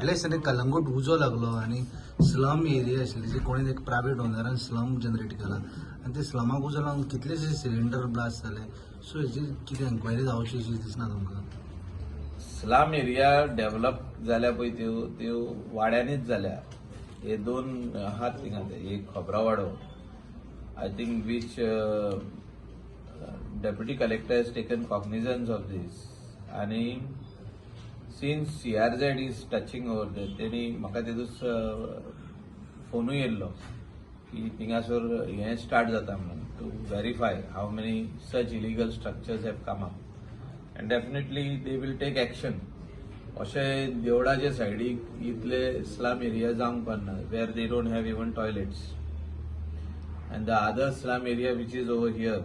फाल्यां दिसांनी कलंगूट उजो लागलो आनी स्लम एरिया आशिल्ली जी कोणी एक प्रायवेट ओनरान स्लम जनरेट केला आनी ते स्लमाक उजो लागून कितलेशे सिलिंडर ब्लास्ट जाले. सो हेजी कितें एन्क्वायरी जावची अशी दिसना तुमकां? स्लम एरिया डेव्हलप जाल्या पळय त्यो वाड्यांनीच जाल्या. हे दोन आहात थिंगा ते एक Khobrawado I think which deputy collector has taken cognizance of this आनी since CRZ is touching over that तेणी म्हाका तेदूस फोनूय येयल्लो की थिंगासोर हें स्टार्ट जाता म्हणून to verify how many such illegal structures have come up and definitely they will take action. अशें देवळाचे सायडीक इतले स्लम एरिया जावंक पारना where they don't have even toilets and the other slum area which is over here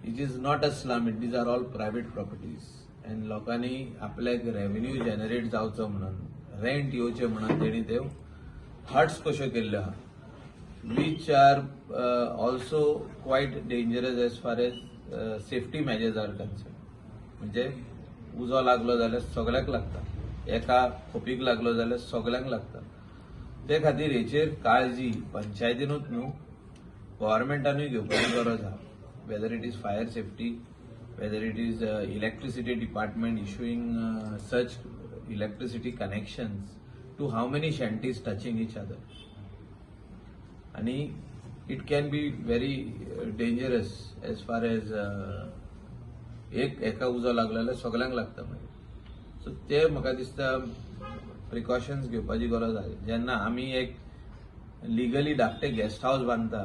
it is not a slum, it is are all private properties and लोकांनी आपल्याक revenue generate जावचो म्हणून rent येवचें म्हणून तेणी त्यो हट्स कश्यो केल्ल्यो आहा which are also quite dangerous as far as safety measures are concerned. म्हणजे उजो लागलो जाल्यार सगळ्याक लागता, एका खोपीक लागलो जाल्यार सगळ्यांक लागता. ते खातीर हेचेर काळजी पंचायतीनूच न्हू गव्हर्मेंटानूय घेवपाची गरज आहा. Whether it is fire safety, whether it is electricity department issuing such electricity connections to how many shanties touching each other. आणि it can be very dangerous as far as एका उजो लागलो जाल्यार सगळ्यांक लागता मागीर. सो ते म्हाका दिसता प्रिकॉशन्स घेवपाची गरज आहा. जेन्ना आमी एक लिगली धाकटे गेस्ट हाऊस बांदता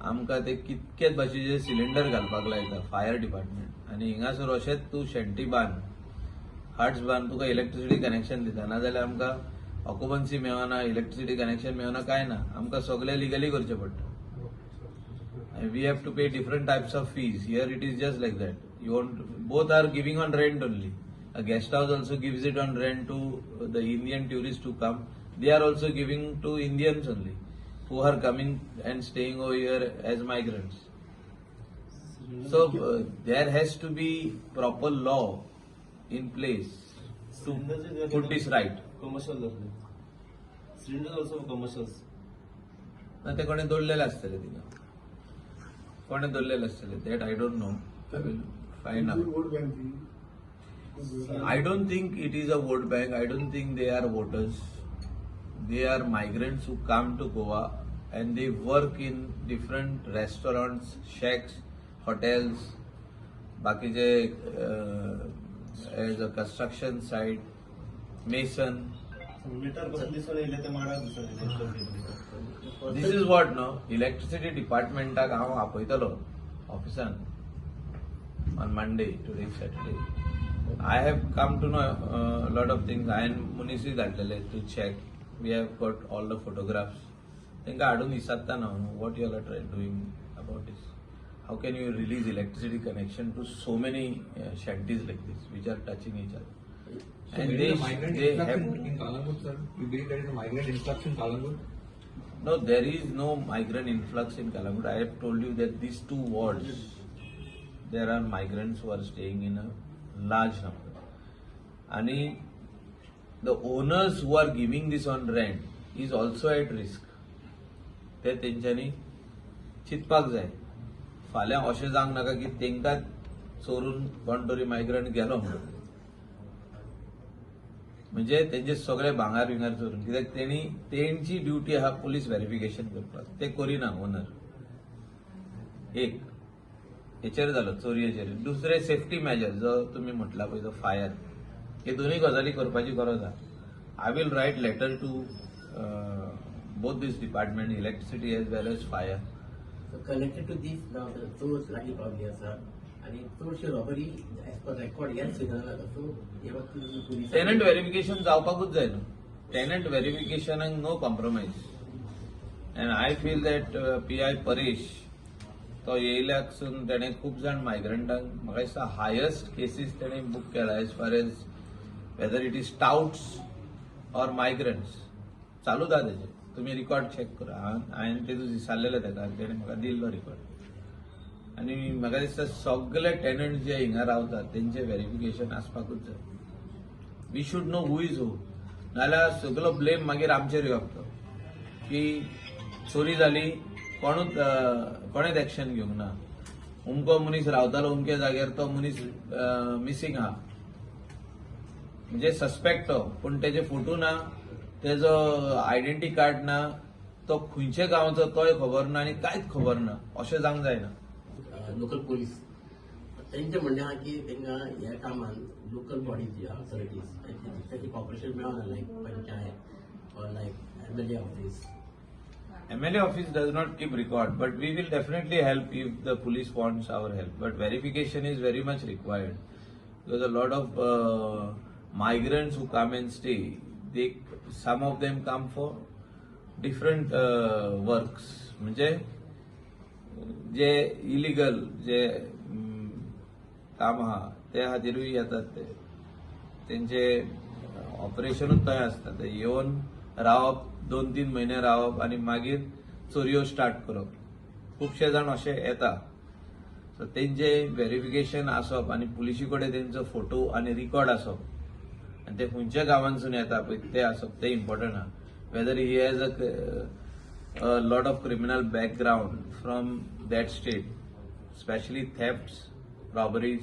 आमकां ते कितकेच भाशेचे सिलिंडर घालपाक लायता फायर डिपार्टमेंट आनी हिंगासर अशेंच तूं शेंटी बांद हट्स बांद तुका इलेक्ट्रिसिटी कनेक्शन दिता नाजाल्यार आमकां ऑक्युपन्सी मेळना, इलेक्ट्रिसिटी कनेक्शन मेळना, काय ना. आमकां सगळें लिगली करचें पडटा. We have to pay different types of fees. Here it is just like that. You want both are giving on rent only. A guest house also gives it on rent to the Indian tourist to come. They are also giving to Indians only who are coming and staying over here as migrants. So there has to be proper law in place to put this right. Commercial cylinders also commercials. ना ते कोणे दवरलेले आसतले थिंगा, कोणे दवरलेले आसतले that I don't know. I will find out. I don't think it is a vote bank. I don't think they are voters. They are migrants who come to Goa and they work in different restaurants, shacks, hotels, बाकीचे as a construction site, mason. This is what no electricity departmentak हांव आपयतलो ऑफिसान on Monday, today is Saturday. I have come to know a lot of things. I and Munisi धाडलेले to check. We have got all the photographs. तांकां हाडून विचारता ना what you are doing about this. How can you release electricity connection to so many shanties like this which are touching each other? So and they have have in Kalangut, sir. You believe there is a migrant influx in Kalangut? no, there is no migrant influx in Kalangut. I have told you that these two wards there are migrants who are staying in a large number. And the owners who are giving this on rent is also at risk. ते तेंच्यांनी चिंतपाक जाय. फाल्यां अशें जावंक नाका की तेंकां चोरून कोण तरी मायग्रंट गेलो म्हणून म्हणजे तेंचे सगळे भांगार बिंगार चोरून. कित्याक तेंची ड्युटी आहा पुलीस व्हेरिफिकेशन करपाक, ते करिना ओनर. एक हेचेर जालो चोरयेचेर. दुसरे सेफ्टी मेजर जो तुमी म्हटला पळय तो फायर, हे दोनूय गजाली करपाची गरज आहा. I will write letter to both this department, electricity as well as fire. So connected to this now the source लागली पावली आसा आणि चडशी रॉबरी एज पर रेकॉर्ड ह्याच सिग्नलाक सो ह्या पुलिस टेनंट व्हेरिफिकेशन जावपाकूच जाय न्हू. टेनंट व्हेरिफिकेशनाक no compromise. And I feel that PI Paresh तो येयल्याकसून तेणें खूब जाण मायग्रंटांक म्हाका दिसता हायस्ट केसीस तेणें बूक केला as far as whether it is touts or migrants. चालूच आहा तेजें. तुम्ही रिकॉर्ड चेक करा. हांवें तेतूंत विचारलेलें ताका, तेणें म्हाका दिल्लो रिकॉर्ड. आनी म्हाका दिसता सगळे टेनंट जे हिंगा रावतात तेंचे व्हेरिफिकेशन आसपाकूच जाय. We should know who is who. नाल्यार सगळो ब्लेम मागीर आमचेर येवप की चोरी जाली कोणेच एक्शन घेवंक ना. उमको मनीस रावतालो उमके जाग्यार तो मनीस मिसींग आहा म्हणजे सस्पेक्ट तो, पूण तेजे फोटो ना, तेजो आयडेंटिटी कार्ड ना, तो खंयच्या गांवाचो तोय खबर ना आनी कांयच खबर ना, अशें जावंक जायना. लोकल पोलीस त्यांचे म्हणणें आहा की तांकां ह्या कामान लोकल बॉडीज ज्यो ऑथॉरिटीज ताची कॉपरेशन मेळना, like panchayat or like MLA office. MLA office does not keep record, but we will definitely help if the police wants our help. But verification is very much required because a lot of migrants who come and stay, some of them come for different works. म्हणजे जे illegal जे काम आहा ते खातीरूय येतात तेंचे ऑपरेशनूच थंय आसता. ते येवन रावप 2-3 म्हयने रावप आनी मागीर चोरयो स्टार्ट करप. खुबशे जाण अशे येता. सो तेंचे व्हेरिफिकेशन आसप आनी पुलिशी कडेन तेंचो फोटो आनी रिकॉर्ड आसप आनी ते खंयच्या गांवांसून येता पळय ते आसप ते इम्पॉर्टंट आहा. Weather he has a lot of criminal background from that state, specially thefts, robberies